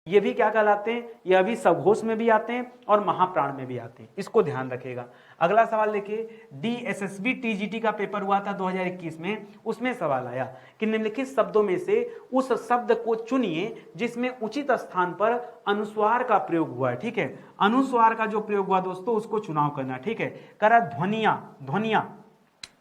ये भी क्या कहलाते हैं, ये अभी सघोष में भी आते हैं और महाप्राण में भी आते हैं, इसको ध्यान रखिएगा। अगला सवाल देखिए, DSSB TGT का पेपर हुआ था 2021 में, उसमें सवाल आया कि निम्नलिखित शब्दों में से उस शब्द को चुनिए जिसमें उचित स्थान पर अनुस्वार का प्रयोग हुआ है, ठीक है। अनुस्वार का जो प्रयोग हुआ दोस्तों उसको चुनाव करना, ठीक है। करा ध्वनिया, ध्वनिया,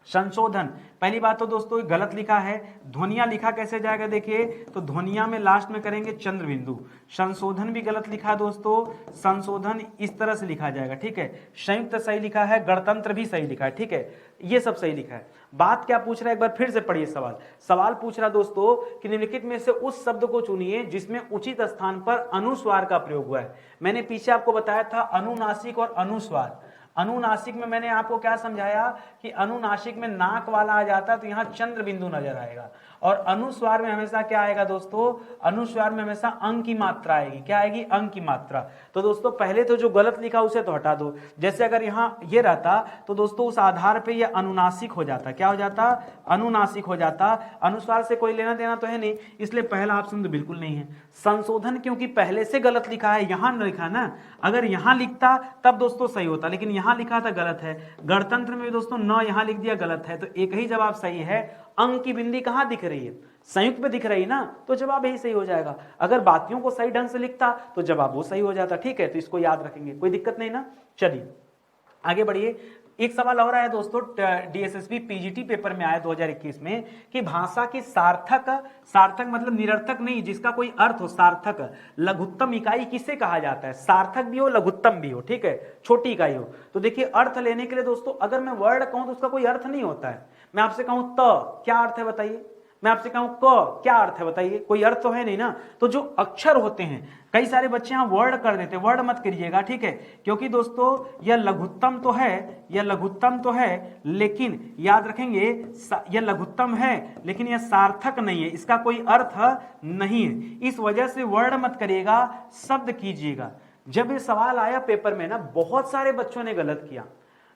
संशोधन। पहली बात तो दोस्तों गलत लिखा है, ध्वनिया लिखा कैसे जाएगा देखिए, तो ध्वनिया में लास्ट में करेंगे चंद्र बिंदु। संशोधन भी गलत लिखा है दोस्तों, संशोधन इस तरह से लिखा जाएगा, ठीक है। संयुक्त सही लिखा है, गणतंत्र भी सही लिखा है, ठीक है, ये सब सही लिखा है। बात क्या पूछ रहा है एक बार फिर से पढ़िए सवाल। सवाल पूछ रहा दोस्तों कि निम्नलिखित में से उस शब्द को चुनिए जिसमें उचित स्थान पर अनुस्वार का प्रयोग हुआ है। मैंने पीछे आपको बताया था अनुनासिक और अनुस्वार। अनुनासिक में मैंने आपको क्या समझाया कि अनुनासिक में नाक वाला आ जाता है तो यहाँ चंद्र बिंदु नजर आएगा, और अनुस्वार में हमेशा क्या आएगा दोस्तों, अनुस्वार में हमेशा अंक की मात्रा आएगी। क्या आएगी, अंक की मात्रा। तो दोस्तों पहले तो जो गलत लिखा उसे तो हटा दो, जैसे अगर यहाँ ये रहता तो दोस्तों उस आधार पे ये अनुनासिक हो जाता। क्या हो जाता, अनुनासिक हो जाता। अनुस्वार से कोई लेना देना तो है नहीं, इसलिए पहला ऑप्शन तो बिल्कुल नहीं है। संशोधन क्योंकि पहले से गलत लिखा है, यहाँ न लिखा ना, अगर यहाँ लिखता तब दोस्तों सही होता, लेकिन यहाँ लिखा था गलत है। गणतंत्र में भी दोस्तों न यहाँ लिख दिया, गलत है। तो एक ही जवाब सही है। अंक की बिंदी कहाँ दिख रही है, संयुक्त में दिख रही ना, तो जवाब यही सही हो जाएगा। अगर बातियों को सही ढंग से लिखता तो जवाब वो सही हो जाता, ठीक है। तो इसको याद रखेंगे, कोई दिक्कत नहीं ना। चलिए आगे बढ़िए। एक सवाल और आया दोस्तों DSSB PGT पेपर में आया 2021 में कि भाषा की सार्थक, सार्थक मतलब निरर्थक नहीं, जिसका कोई अर्थ हो, सार्थक लघुत्तम इकाई किसे कहा जाता है, सार्थक भी हो लघुत्तम भी हो, ठीक है, छोटी इकाई हो। तो देखिए अर्थ लेने के लिए दोस्तों अगर मैं वर्ड कहूं तो उसका कोई अर्थ नहीं होता है। मैं आपसे कहूं त, क्या अर्थ है बताइए, मैं आपसे कहूं क, क्या अर्थ है बताइए, कोई अर्थ तो है नहीं ना। तो जो अक्षर होते हैं, कई सारे बच्चे यहाँ वर्ड कर देते, वर्ड मत करिएगा, ठीक है, क्योंकि दोस्तों यह लघुत्तम तो है, यह लघुत्तम तो है, लेकिन याद रखेंगे यह लघुत्तम है लेकिन यह सार्थक नहीं है, इसका कोई अर्थ नहीं है। इस वजह से वर्ड मत करिएगा, शब्द कीजिएगा। जब ये सवाल आया पेपर में ना, बहुत सारे बच्चों ने गलत किया।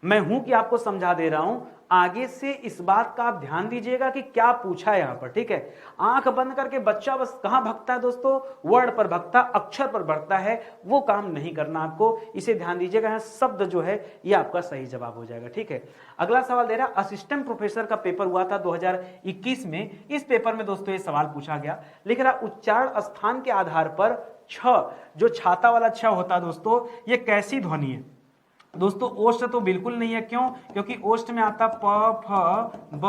मैं हूं कि आपको समझा दे रहा हूं, आगे से इस बात का आप ध्यान दीजिएगा कि क्या पूछा है यहाँ पर, ठीक है। आंख बंद करके बच्चा बस कहां भगता है दोस्तों, वर्ड पर भगता, अक्षर पर भगता है, वो काम नहीं करना आपको, इसे ध्यान दीजिएगा। यहाँ शब्द जो है ये आपका सही जवाब हो जाएगा, ठीक है। अगला सवाल दे रहा, असिस्टेंट प्रोफेसर का पेपर हुआ था 2021 में। इस पेपर में दोस्तों ये सवाल पूछा गया, लिख रहा उच्चारण स्थान के आधार पर छ, जो छाता वाला छ होता है दोस्तों, ये कैसी ध्वनि है दोस्तों। ओष्ठ तो बिल्कुल नहीं है, क्यों, क्योंकि ओष्ठ में आता प फ ब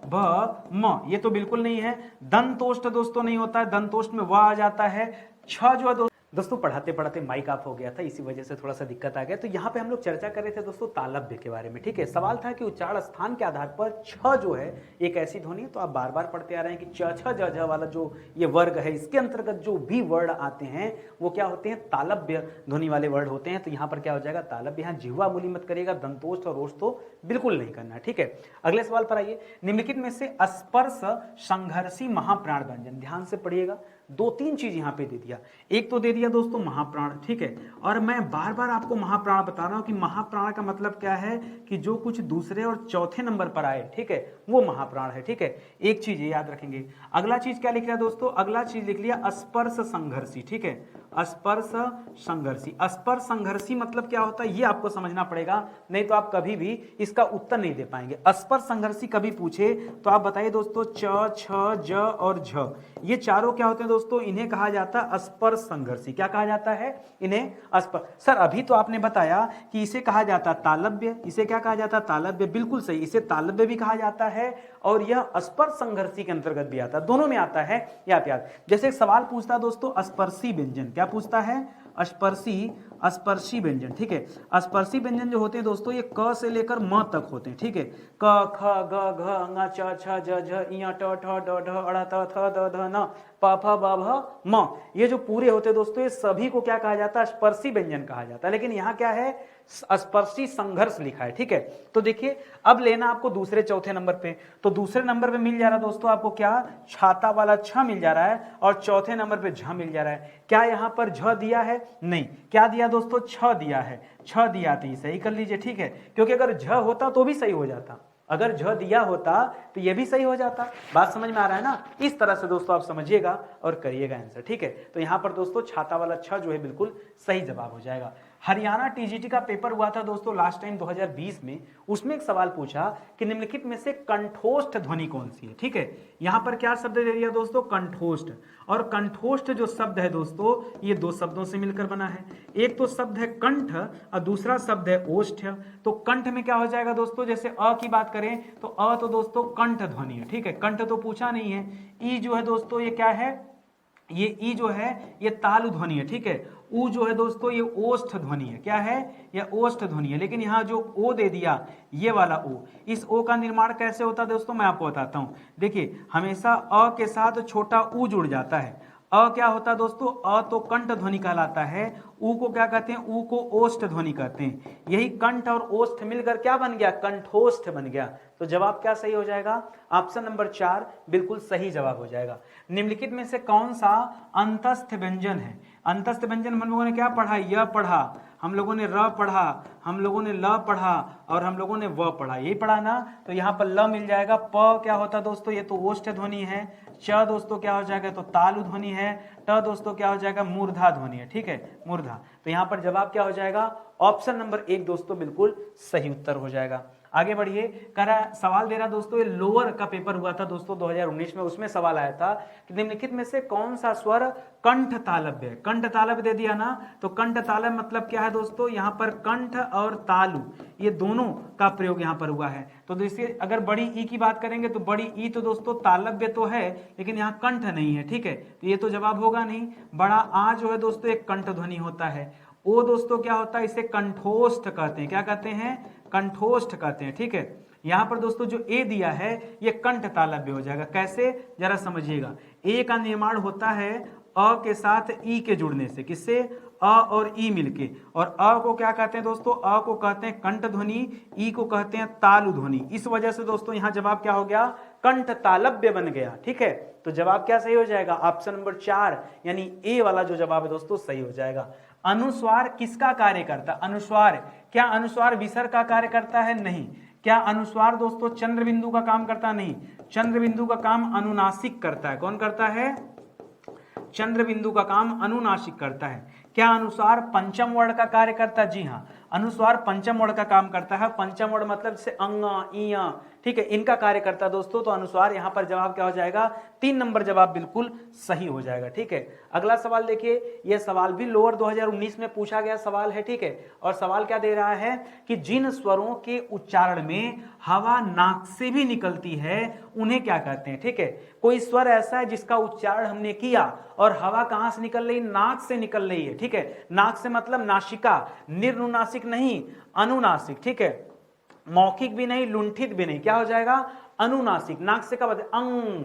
भ म, ये तो बिल्कुल नहीं है। दंतोष्ठ दोस्तों नहीं होता है, दंतोष्ठ में व आ जाता है। छ जो है दोस्तों पढ़ाते पढ़ाते माइक ऑफ हो गया था, इसी वजह से थोड़ा सा दिक्कत आ गया। तो यहाँ पे हम लोग चर्चा कर रहे थे दोस्तों तालव्य के बारे में, ठीक है। सवाल था कि उच्चारण स्थान के आधार पर छ जो है एक ऐसी ध्वनि है, तो आप बार बार पढ़ते आ रहे हैं कि च छ ज झ वाला जो ये वर्ग है, इसके अंतर्गत जो भी वर्ड आते हैं वो क्या होते हैं, तालव्य ध्वनि वाले वर्ड होते हैं। तो यहाँ पर क्या हो जाएगा, तालव्य। यहाँ जिह्वा मूली मत करिएगा, दंतोष्ठ और ओष्ठ तो बिल्कुल नहीं करना है, ठीक है। अगले सवाल पर आइए। निम्नलिखित में से स्पर्श संघर्षी महाप्राण व्यंजन, ध्यान से पढ़िएगा, दो तीन चीज यहाँ पे दे दिया। एक तो दे दिया दोस्तों महाप्राण, ठीक है, और मैं बार बार आपको महाप्राण बता रहा हूँ कि महाप्राण का मतलब क्या है कि जो कुछ दूसरे और चौथे नंबर पर आए, ठीक है, वो महाप्राण है, ठीक है। एक चीज ये याद रखेंगे। अगला चीज क्या लिख लिया दोस्तों, अगला चीज लिख लिया स्पर्श संघर्षी, ठीक है, स्पर्श संघर्षी। स्पर्श संघर्षी मतलब क्या होता है ये आपको समझना पड़ेगा, नहीं तो आप कभी भी इसका उत्तर नहीं दे पाएंगे। स्पर्श संघर्षी कभी पूछे तो आप बताइए दोस्तों, च, छ, ज और झ, ये चारों क्या होते हैं दोस्तों, इन्हें कहा जाता है स्पर्श संघर्षी। क्या कहा जाता है इन्हें? स्पर्श। सर अभी तो आपने बताया कि इसे कहा जाता है तालव्य, इसे क्या कहा जाता है? तालव्य, बिल्कुल सही, इसे तालव्य भी कहा जाता है और यह स्पर्श संघर्षी के अंतर्गत भी आता है, दोनों में आता है। याद जैसे एक सवाल पूछता है दोस्तों, स्पर्शी व्यंजन, क्या पूछता है? स्पर्शी व्यंजन, ठीक है। स्पर्शी व्यंजन जो होते हैं दोस्तों, ये क से लेकर म तक होते हैं, ठीक है। क, ख, ग, घ, ङ, च, छ, ज, झ, ञ, ट, ठ, ड, ढ, अ, थ, थ, द, ध, न, प, फ, ब, भ, म, ये जो पूरे होते हैं दोस्तों, ये सभी को क्या कहा जाता है? स्पर्शी व्यंजन कहा जाता है। लेकिन यहाँ क्या है? स्पर्शी संघर्ष लिखा है, ठीक है। तो देखिए अब लेना आपको दूसरे चौथे नंबर पे, तो दूसरे नंबर पे मिल जा रहा है दोस्तों आपको क्या? छाता वाला छ मिल जा रहा है और चौथे नंबर पे झ मिल जा रहा है। क्या यहाँ पर झ दिया है? नहीं। क्या दिया दोस्तों? छ दिया है। छ दिया तो ये सही कर लीजिए, ठीक है, क्योंकि अगर झ होता तो भी सही हो जाता, अगर झ दिया होता तो ये भी सही हो जाता। बात समझ में आ रहा है ना? इस तरह से दोस्तों आप समझिएगा और करिएगा आंसर, ठीक है। तो यहां पर दोस्तों छाता वाला छ जो है बिल्कुल सही जवाब हो जाएगा। हरियाणा टीजीटी का पेपर हुआ था दोस्तों लास्ट टाइम 2020 में, उसमें एक सवाल पूछा कि निम्नलिखित में से कंठोष्ठ ध्वनि कौन सी है, ठीक है। यहां पर क्या शब्द दे दिया दोस्तों? कंठोष्ठ। और कंठोष्ठ जो शब्द है दोस्तों, ये दो शब्दों से मिलकर बना है। एक तो शब्द है कंठ और दूसरा शब्द है ओष्ठ। तो कंठ में क्या हो जाएगा दोस्तों, जैसे अ की बात करें तो अ तो दोस्तों कंठ ध्वनि है, ठीक है, कंठ तो पूछा नहीं है। ई जो है दोस्तों ये क्या है? ये ई जो है ये तालु ध्वनि है, ठीक है। ऊ जो है दोस्तों ये ओष्ठ ध्वनि है। क्या है? ये ओष्ठ ध्वनि है। लेकिन यहाँ जो ओ दे दिया, ये वाला ओ, इस ओ का निर्माण कैसे होता है दोस्तों, मैं आपको बताता हूँ। देखिए हमेशा अ के साथ छोटा ऊ जुड़ जाता है। अ क्या होता है दोस्तों? अ तो कंठ ध्वनि कहलाता है। ऊ को क्या कहते हैं? ऊ को ओष्ठ ध्वनि कहते हैं। यही कंठ और ओष्ठ मिलकर क्या बन गया? कंठोष्ठ बन गया। तो जवाब क्या सही हो जाएगा? ऑप्शन नंबर 4 बिल्कुल सही जवाब हो जाएगा। निम्नलिखित में से कौन सा अंतस्थ व्यंजन है? अंतस्थ व्यंजन हम लोगों ने क्या पढ़ा? य पढ़ा, हम लोगों ने र पढ़ा, हम लोगों ने ल पढ़ा और हम लोगों ने व पढ़ा, यही पढ़ा ना। तो यहाँ पर ल मिल जाएगा। प क्या होता है दोस्तों? ये तो ओष्ठ ध्वनि है। च दोस्तों क्या हो जाएगा? तो तालु ध्वनि है। ट दोस्तों क्या हो जाएगा? मूर्धा ध्वनि है, ठीक है, मूर्धा। तो यहाँ पर जवाब क्या हो जाएगा? ऑप्शन नंबर 1 दोस्तों बिल्कुल सही उत्तर हो जाएगा। आगे बढ़िए। कह रहा सवाल दे रहा दोस्तों, ये लोअर का पेपर हुआ था दोस्तों 2019 में, उसमें सवाल आया था कि निम्नलिखित में से कौन सा स्वर कंठ तालव्य है? कंठ तालव्य दे दिया ना, तो कंठ तालव्य मतलब क्या है दोस्तों? यहाँ पर कंठ और तालु ये दोनों का प्रयोग यहाँ पर हुआ है। तो देखिए अगर बड़ी ई की बात करेंगे तो बड़ी ई तो दोस्तों तालव्य तो है, लेकिन यहाँ कंठ नहीं है, ठीक है, तो ये तो जवाब होगा नहीं। बड़ा आ जो है दोस्तों एक कंठ ध्वनि होता है। ओ दोस्तों क्या होता है? इसे कंठोष्ठ कहते हैं। क्या कहते हैं? कंठोष्ठ कहते हैं, ठीक है। यहां पर दोस्तों जो ए दिया है ये कंठ तालव्य हो जाएगा। कैसे? जरा समझिएगा। ए का निर्माण होता है अ के साथ ई के जुड़ने से। किससे? अ और ई मिलके। और अ को क्या कहते हैं दोस्तों? अ को कहते हैं कंठ ध्वनि, ई को कहते हैं तालु ध्वनि। इस वजह से दोस्तों यहाँ जवाब क्या हो गया? कंठ तालव्य बन गया, ठीक है। तो जवाब क्या सही हो जाएगा? ऑप्शन नंबर 4 यानी ए वाला जो जवाब है दोस्तों सही हो जाएगा। अनुस्वार किसका कार्य करता? अनुस्वार, क्या अनुस्वार विसर्ग का कार्य करता है? नहीं। क्या अनुस्वार दोस्तों चंद्र बिंदु का काम करता? नहीं। चंद्र बिंदु का काम अनुनासिक करता है। कौन करता है? चंद्र बिंदु का काम अनुनासिक करता है। क्या अनुस्वार पंचम वर्ण का कार्य करता है? जी हाँ, अनुस्वार पंचम वर्ण का काम करता है। पंचम वर्ण मतलब जैसे अंग, इ, ठीक है, इनका कार्य करता है दोस्तों। तो अनुस्वार यहाँ पर जवाब क्या हो जाएगा? 3 नंबर जवाब बिल्कुल सही हो जाएगा, ठीक है। अगला सवाल देखिए, यह सवाल भी लोअर 2019 में पूछा गया सवाल है, ठीक है। और सवाल क्या दे रहा है कि जिन स्वरों के उच्चारण में हवा नाक से भी निकलती है उन्हें क्या कहते हैं, ठीक है। कोई स्वर ऐसा है जिसका उच्चारण हमने किया और हवा कहां से निकल रही? नाक से निकल रही है, ठीक है। नाक से मतलब नासिका, निर्नुनासिक नहीं, अनुनासिक, ठीक है। मौखिक भी नहीं, लुंठित भी नहीं, क्या हो जाएगा? अनुनासिक। नाक से कब? अंग,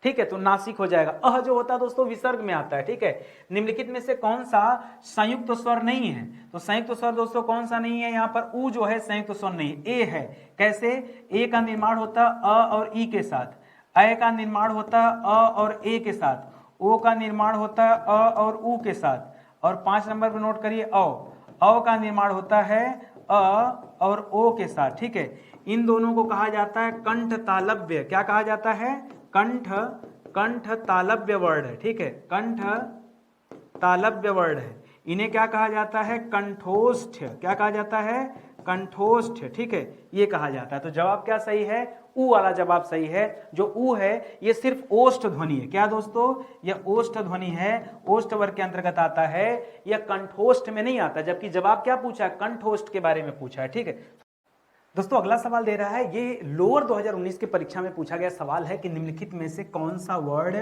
ठीक है, तो नासिक हो जाएगा। अह जो होता है दोस्तों विसर्ग में आता है, ठीक है। निम्नलिखित में से कौन सा संयुक्त स्वर नहीं है? तो संयुक्त स्वर दोस्तों कौन सा नहीं है? यहाँ पर ऊ जो है संयुक्त स्वर नहीं है, ए है। कैसे? ए का निर्माण होता है अ और ई के साथ, अ का निर्माण होता है अ और ए के साथ, ओ का निर्माण होता है अ और उ के साथ। और 5 नंबर पर नोट करिए अ का निर्माण होता है अ और ओ के साथ, ठीक है। इन दोनों को कहा जाता है कंठ तालव्य। क्या कहा जाता है? कंठ तालव्य वर्ड है, ठीक है, कंठ तालव्य वर्ड है। इन्हें क्या कहा जाता है? कंठोष्ठ। क्या कहा जाता है? कंठोष्ठ, ठीक है, ये कहा जाता है। तो जवाब क्या सही है? ऊ वाला जवाब सही है। जो ऊ है ये सिर्फ ओष्ठ ध्वनि है। क्या दोस्तों? यह ओष्ठ ध्वनि है, ओष्ठ वर्ग के अंतर्गत आता है, यह कंठोष्ठ में नहीं आता। जबकि जवाब क्या पूछा है? कंठोष्ठ के बारे में पूछा है, ठीक है। दोस्तों अगला सवाल दे रहा है, ये लोअर 2019 की परीक्षा में पूछा गया सवाल है कि निम्नलिखित में से कौन सा वर्ड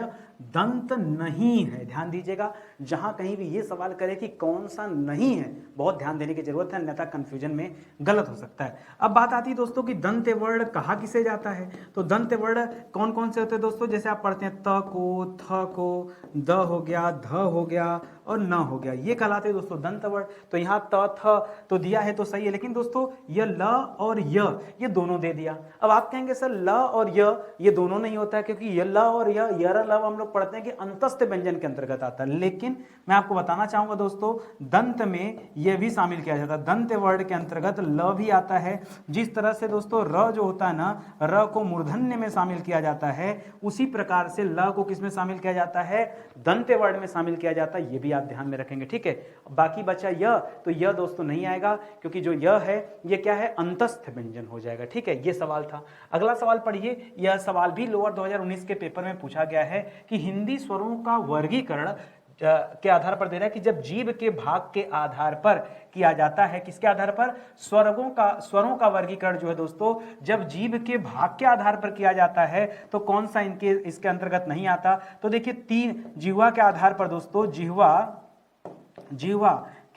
दंत नहीं है। ध्यान दीजिएगा, जहां कहीं भी ये सवाल करे कि कौन सा नहीं है, बहुत ध्यान देने की जरूरत है, अन्यथा कंफ्यूजन में गलत हो सकता है। अब बात आती है दोस्तों कि दंत वर्ड कहा किसे जाता है। तो दंत वर्ड कौन कौन से होते हैं दोस्तों? जैसे आप पढ़ते हैं त को, थ को, द हो गया, ध हो गया और न हो गया, ये कहलाते हैं दोस्तों दंत वर्ड। तो यहाँ त थ तो दिया है तो सही है, लेकिन दोस्तों यह ल और य ये दोनों दे दिया। अब आप कहेंगे सर ल और य ये दोनों नहीं होता है, क्योंकि ये ल और यर लव हम लोग पढ़ते हैं कि अंतस्थ व्यंजन के अंतर्गत आता है। लेकिन मैं आपको बताना चाहूंगा दोस्तों, दंत में यह भी शामिल किया जाता है। दंत वर्ड के अंतर्गत ल भी आता है। जिस तरह से दोस्तों र जो होता है ना, र को मूर्धन्य में शामिल किया जाता है, उसी प्रकार से ल को किस में शामिल किया जाता है? दंत वर्ड में शामिल किया जाता है। ये भी आप ध्यान में रखेंगे, ठीक है। बाकी बचा य, तो यह दोस्तों नहीं आएगा, क्योंकि जो यह है ये क्या है? अंतस्थ व्यंजन हो जाएगा, ठीक है। ये सवाल था। अगला सवाल पढ़िए, यह सवाल भी लोअर 2019 के पेपर में पूछा गया है कि हिंदी स्वरों का वर्गीकरण के आधार पर दे रहा है कि जब जीव के भाग के आधार पर किया जाता है, किसके आधार पर? स्वरों का वर्गीकरण जो है दोस्तों, जब जीव के भाग के आधार पर किया जाता है तो कौन सा इसके अंतर्गत नहीं आता? तो देखिए, 3 जिह्वा के आधार पर दोस्तों, जिह्वा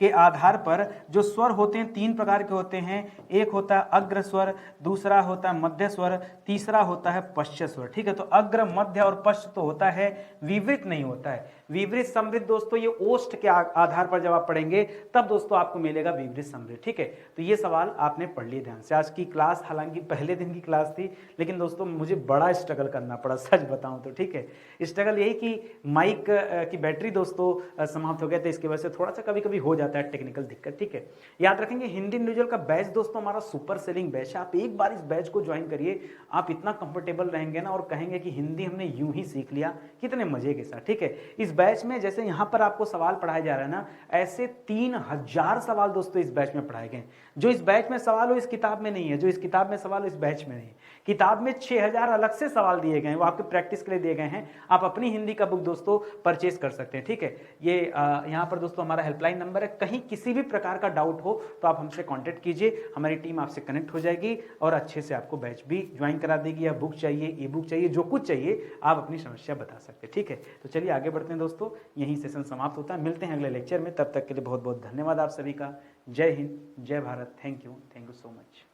के आधार पर जो स्वर होते हैं 3 प्रकार के होते हैं। एक होता है अग्र स्वर, दूसरा होता है मध्य स्वर, तीसरा होता है पश्च स्वर, ठीक है। तो अग्र, मध्य और पश्च तो होता है, विवृत नहीं होता है। विवृत समृद्ध दोस्तों ये ओष्ठ के आधार पर जब आप पढ़ेंगे तब दोस्तों आपको मिलेगा विवृत समृद्ध, ठीक है। तो ये सवाल आपने पढ़ लिए ध्यान से। आज की क्लास हालांकि पहले दिन की क्लास थी, लेकिन दोस्तों मुझे बड़ा स्ट्रगल करना पड़ा, सच बताऊं तो, ठीक है। स्ट्रगल यही कि माइक की बैटरी दोस्तों समाप्त हो गया था, इसकी वजह से थोड़ा सा कभी कभी हो जाता है टेक्निकल दिक्कत, ठीक है। याद रखेंगे हिंदी इंडिविजुअल का बैच दोस्तों हमारा सुपर सेलिंग बैच है। आप एक बार इस बैच को ज्वाइन करिए, आप इतना कंफर्टेबल रहेंगे ना और कहेंगे कि हिंदी हमने यूं ही सीख लिया, कितने मजे के साथ, ठीक है। इस बैच में जैसे यहां पर आपको सवाल पढ़ाए जा रहे हैं ना, ऐसे 3000 सवाल दोस्तों इस बैच में पढ़ाए गए। जो इस बैच में सवाल हो इस किताब में नहीं है, जो इस किताब में सवाल हो इस बैच में नहीं है। किताब में 6000 अलग से सवाल दिए गए हैं, वो आपके प्रैक्टिस के लिए दिए गए हैं। आप अपनी हिंदी का बुक दोस्तों परचेज कर सकते हैं, ठीक है। ये यहाँ पर दोस्तों हमारा हेल्पलाइन नंबर है, कहीं किसी भी प्रकार का डाउट हो तो आप हमसे कांटेक्ट कीजिए, हमारी टीम आपसे कनेक्ट हो जाएगी और अच्छे से आपको बैच भी ज्वाइन करा देगी। या बुक चाहिए, ई बुक चाहिए, जो कुछ चाहिए आप अपनी समस्या बता सकते हैं, ठीक है। तो चलिए आगे बढ़ते हैं दोस्तों, यही सेशन समाप्त होता है। मिलते हैं अगले लेक्चर में, तब तक के लिए बहुत बहुत धन्यवाद आप सभी का। जय हिंद, जय Bharat, thank you so much.